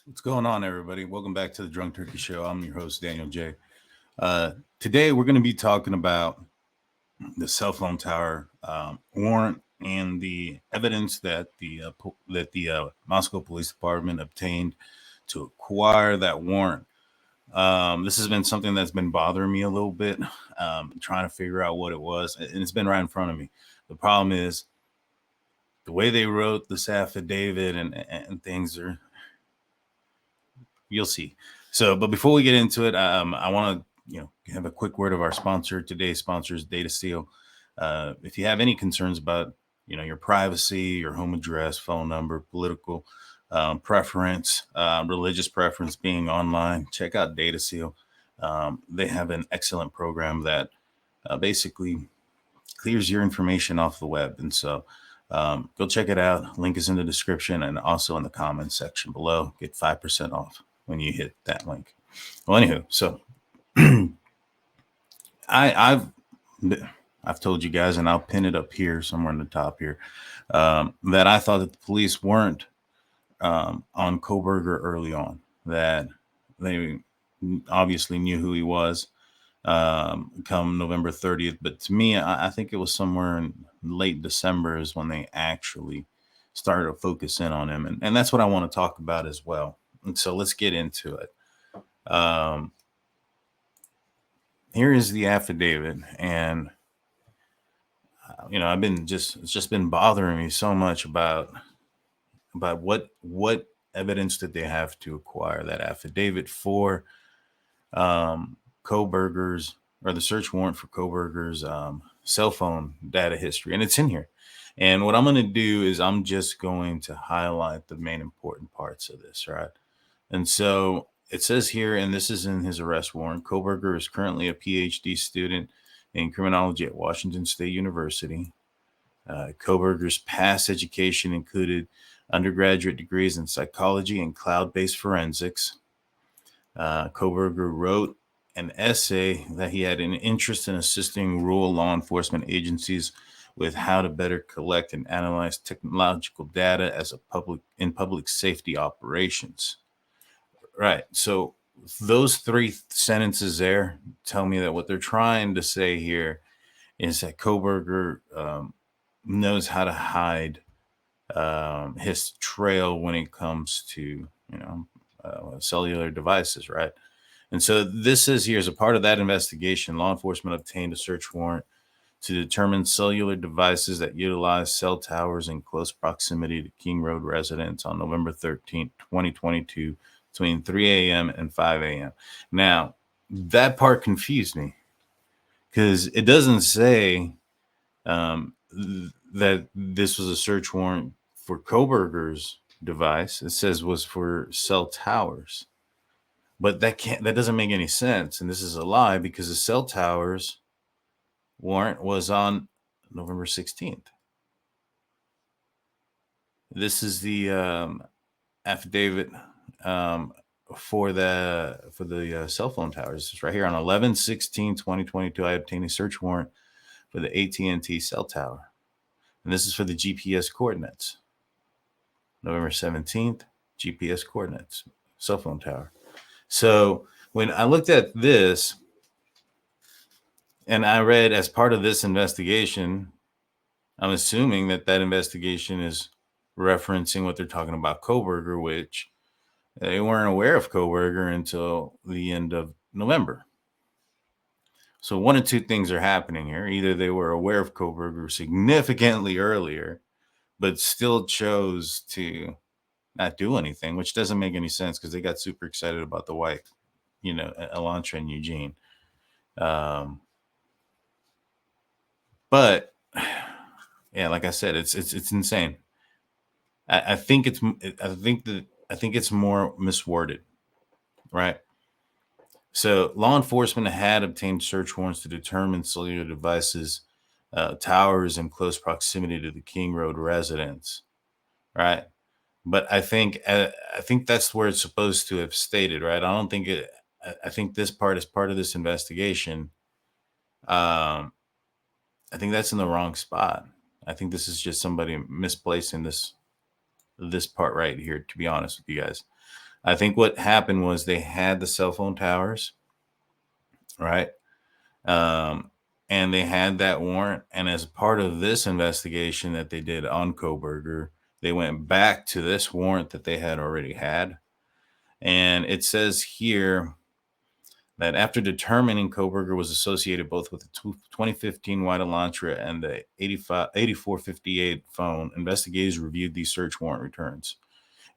What's going on, everybody? Welcome back to the Drunk Turkey Show. I'm your host, Daniel J. Today, we're going to be talking about the cell phone tower warrant and the evidence that the Moscow Police Department obtained to acquire that warrant. This has been something that's been bothering me a little bit, trying to figure out what it was, and it's been right in front of me. The problem is the way they wrote this affidavit and things are, you'll see. So, but before we get into it, I want to have a quick word of our sponsor. Today's sponsor is Data Seal. If you have any concerns about your privacy, your home address, phone number, political preference, religious preference, being online, check out Data Seal. They have an excellent program that basically clears your information off the web, and so go check it out. Link is in the description and also in the comments section below. Get 5% off when you hit that link. Well, anywho, so I've told you guys, and I'll pin it up here somewhere in the top here, that I thought that the police weren't on Kohberger early on. That they obviously knew who he was come November 30th, but to me, I think it was somewhere in late December is when they actually started to focus in on him, and that's what I want to talk about as well. And so let's get into it. Here is the affidavit, and I've been it's just been bothering me so much about what evidence did they have to acquire that affidavit for Kohberger's, or the search warrant for Kohberger's cell phone data history, and it's in here. And what I'm going to do is I'm just going to highlight the main important parts of this, right? And so it says here, and this is in his arrest warrant, Kohberger is currently a PhD student in criminology at Washington State University. Kohberger's past education included undergraduate degrees in psychology and cloud-based forensics. Kohberger wrote an essay that he had an interest in assisting rural law enforcement agencies with how to better collect and analyze technological data as in public safety operations. Right. So those three sentences there tell me that what they're trying to say here is that Kohberger knows how to hide his trail when it comes to cellular devices, right? And so this is here as a part of that investigation, law enforcement obtained a search warrant to determine cellular devices that utilize cell towers in close proximity to King Road residents on November 13th, 2022, between 3 a.m. and 5 a.m. Now, that part confused me because it doesn't say that this was a search warrant for Kohberger's device. It says was for cell towers. But that doesn't make any sense. And this is a lie because the cell towers warrant was on November 16th. This is the affidavit for the cell phone towers. It's right here on 11/16/2022. I obtained a search warrant for the AT&T cell tower, and this is for the GPS coordinates. November 17th, GPS coordinates, cell phone tower. So when I looked at this, and I read as part of this investigation, I'm assuming that investigation is referencing what they're talking about Kohberger, which they weren't aware of Kohberger until the end of November. So one of two things are happening here. Either they were aware of Kohberger significantly earlier, but still chose to not do anything, which doesn't make any sense because they got super excited about the white, Elantra and Eugene. But yeah, like I said, it's insane. I think it's more misworded, right? So law enforcement had obtained search warrants to determine cellular devices, towers in close proximity to the King Road residents, right? But I think that's where it's supposed to have stated, right? I don't think it. I think this part is part of this investigation. I think that's in the wrong spot. I think this is just somebody misplacing this part right here, to be honest with you guys. I think what happened was they had the cell phone towers, right? Um, and they had that warrant. And as part of this investigation that they did on Kohberger, they went back to this warrant that they had already had. And it says here that after determining Kohberger was associated both with the 2015 white Elantra and the 8458 phone, investigators reviewed these search warrant returns.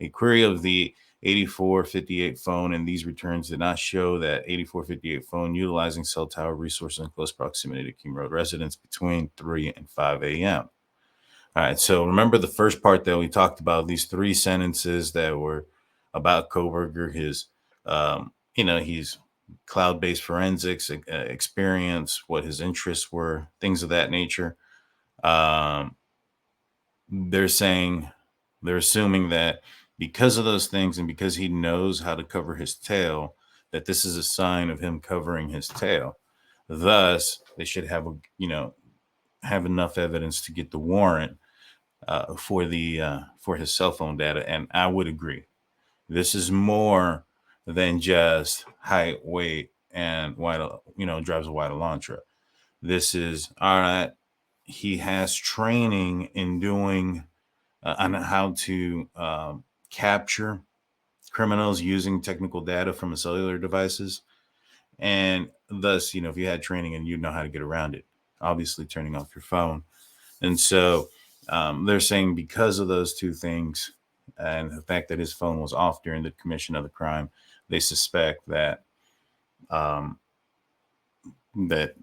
A query of the 8458 phone and these returns did not show that 8458 phone utilizing cell tower resources in close proximity to King Road residents between 3 and 5 a.m. All right, so remember the first part that we talked about, these three sentences that were about Kohberger, his, he's cloud-based forensics experience, what his interests were, things of that nature. Um, they're assuming that because of those things and because he knows how to cover his tail, that this is a sign of him covering his tail. Thus, they should have enough evidence to get the warrant for his cell phone data. And I would agree. This is more than just height, weight, and drives a white Elantra. This is all right. He has training in doing on how to capture criminals using technical data from cellular devices. And thus, if you had training and you know how to get around it, obviously turning off your phone. And so they're saying because of those two things and the fact that his phone was off during the commission of the crime, they suspect that that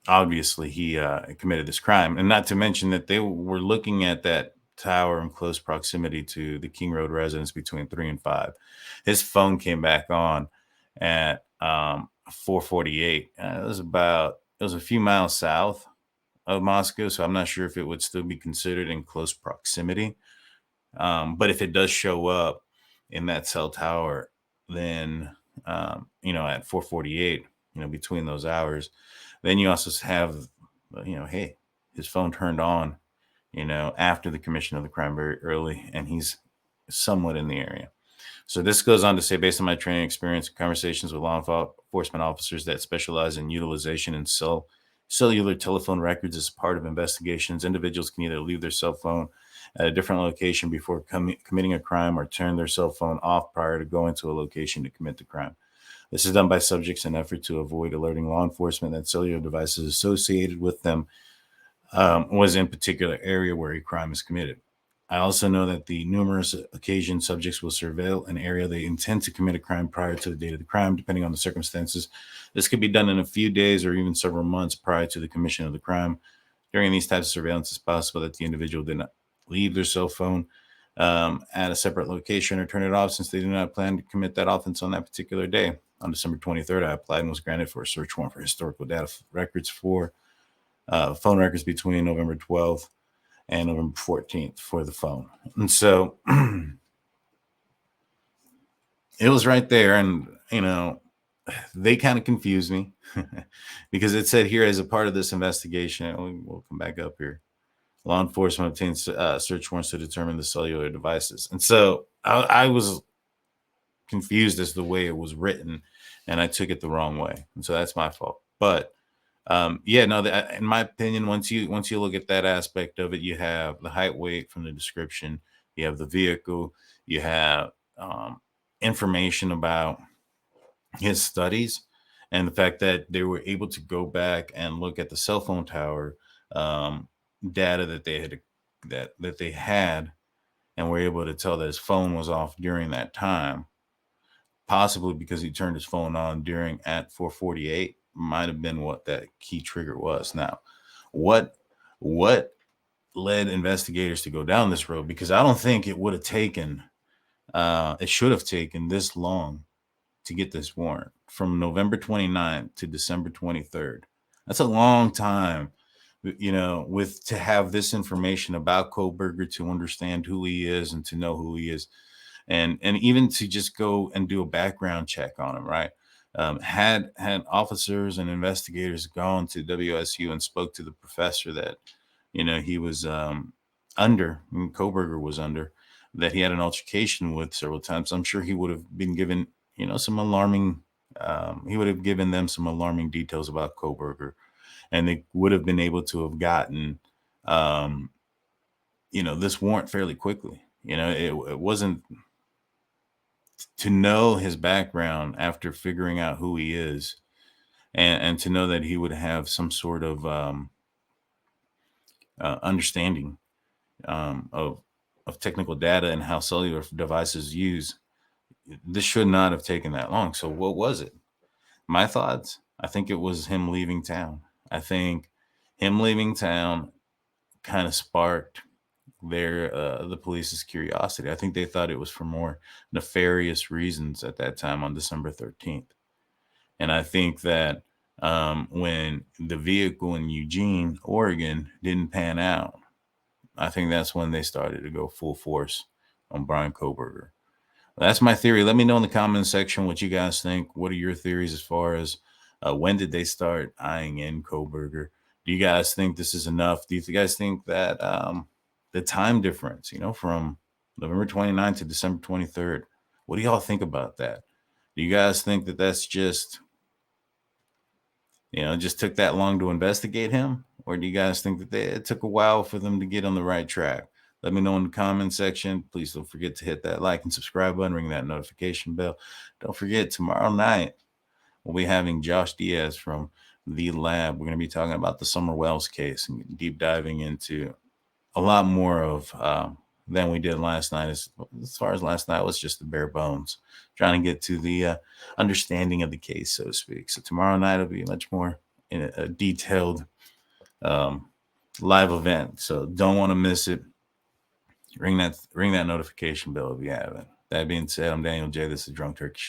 obviously he committed this crime. And not to mention that they were looking at that tower in close proximity to the King Road residence between 3 and 5. His phone came back on at 4:48. It was a few miles south of Moscow, so I'm not sure if it would still be considered in close proximity. But if it does show up in that cell tower, then at 4:48, between those hours, then you also have, hey, his phone turned on, after the commission of the crime very early, and he's somewhat in the area. So this goes on to say, based on my training experience and conversations with law enforcement officers that specialize in utilization and cellular telephone records as part of investigations, individuals can either leave their cell phone at a different location before committing a crime or turn their cell phone off prior to going to a location to commit the crime. This is done by subjects in an effort to avoid alerting law enforcement that cellular devices associated with them was in a particular area where a crime is committed. I also know that the numerous occasions subjects will surveil an area they intend to commit a crime prior to the date of the crime, depending on the circumstances. This could be done in a few days or even several months prior to the commission of the crime. During these types of surveillance, it's possible that the individual did not leave their cell phone at a separate location or turn it off since they do not plan to commit that offense on that particular day. On December 23rd, I applied and was granted for a search warrant for historical data records for phone records between November 12th and November 14th for the phone. And so it was right there. And, they kind of confused me because it said here as a part of this investigation, we'll come back up here. Law enforcement obtained search warrants to determine the cellular devices. And so I was confused as the way it was written, and I took it the wrong way. And so that's my fault. But in my opinion, once you look at that aspect of it, you have the height, weight from the description, you have the vehicle, you have information about his studies, and the fact that they were able to go back and look at the cell phone tower data that they had, and were able to tell that his phone was off during that time, possibly because he turned his phone on at 4:48. Might have been what that key trigger was. Now, what led investigators to go down this road? Because I don't think it would have taken, it should have taken this long to get this warrant from November 29th to December 23rd. That's a long time, to have this information about Kohberger, to understand who he is and to know who he is, and even to just go and do a background check on him, right? Had officers and investigators gone to WSU and spoke to the professor that he was under, Kohberger was under, that he had an altercation with several times, I'm sure he would have been given, some alarming. He would have given them some alarming details about Kohberger, and they would have been able to have gotten, um, this warrant fairly quickly. It wasn't to know his background after figuring out who he is, and to know that he would have some sort of understanding of technical data and how cellular devices use. This should not have taken that long. So what was it? My thoughts, I think it was him leaving town. I think him leaving town kind of sparked the police's curiosity. I think they thought it was for more nefarious reasons at that time on December 13th. And I think that when the vehicle in Eugene, Oregon didn't pan out, I think that's when they started to go full force on Bryan Kohberger. That's my theory. Let me know in the comments section what you guys think. What are your theories as far as when did they start eyeing in Kohberger? Do you guys think this is enough? Do you guys think that the time difference, from November 29th to December 23rd, what do y'all think about that? Do you guys think that that's just just took that long to investigate him? Or do you guys think that it took a while for them to get on the right track? Let me know in the comment section. Please don't forget to hit that like and subscribe button, ring that notification bell. Don't forget, tomorrow night, we'll be having Josh Diaz from The Lab. We're going to be talking about the Summer Wells case and deep diving into a lot more of than we did last night. As far as last night was just the bare bones, trying to get to the understanding of the case, so to speak. So tomorrow night will be much more in a detailed live event. So don't want to miss it. Ring that notification bell if you haven't. That being said, I'm Daniel J. This is Drunk Turkey Show.